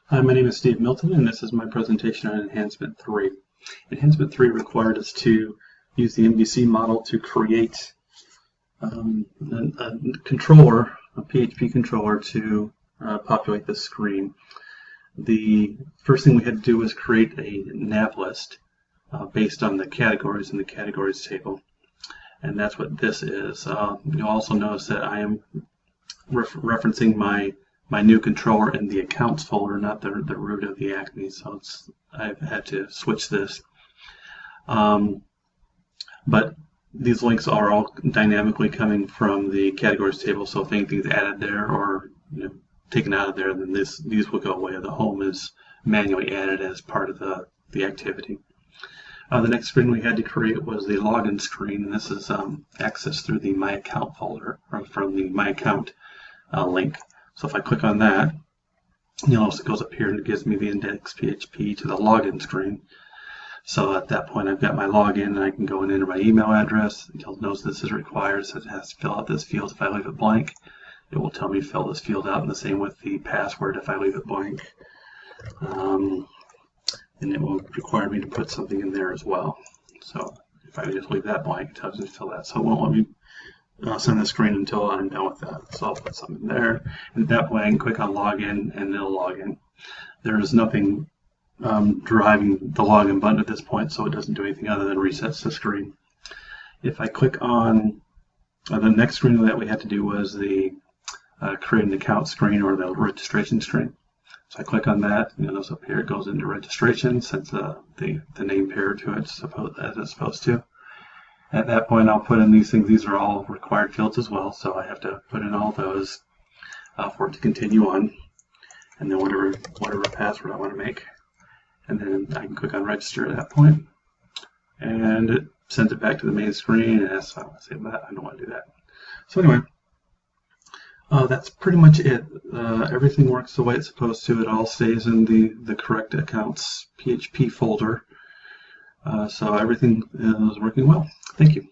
Hi, my name is Steve Milton, and this is my presentation on Enhancement 3. Enhancement 3 required us to use the MVC model to create a controller, a PHP controller, to populate the screen. The first thing we had to do was create a nav list based on the categories in the categories table, and that's what this is. You'll also notice that I am referencing my new controller in the accounts folder, not the root of the Acme, so I've had to switch this. But these links are all dynamically coming from the categories table, so if anything's added there or taken out of there, then these will go away. The home is manually added as part of the activity. The next screen we had to create was the login screen, and this is accessed through the My Account folder, or from the My Account link. So if I click on that, you'll notice it goes up here and it gives me the index.php to the login screen. So at that point, I've got my login, and I can go and enter my email address. You'll notice this is required, so it has to fill out this field. If I leave it blank, it will tell me to fill this field out, and the same with the password if I leave it blank. And it will require me to put something in there as well. So if I just leave that blank, it tells me to fill that. So it won't let me send the screen until I'm done with that. So I'll put something there, and at that point I can click on login and it'll log in. There is nothing driving the login button at this point, so it doesn't do anything other than resets the screen. If I click on the next screen that we had to do was the create an account screen, or the registration screen. So I click on that, and you'll notice up here it goes into registration, since the name paired to it as it's supposed to. At that point, I'll put in these things. These are all required fields as well, so I have to put in all those for it to continue on, and then whatever password I want to make. And then I can click on register at that point, and it sends it back to the main screen. And I want to save that. I don't want to do that. So anyway, that's pretty much it. Everything works the way it's supposed to. It all stays in the correct accounts PHP folder. So everything is working well. Thank you.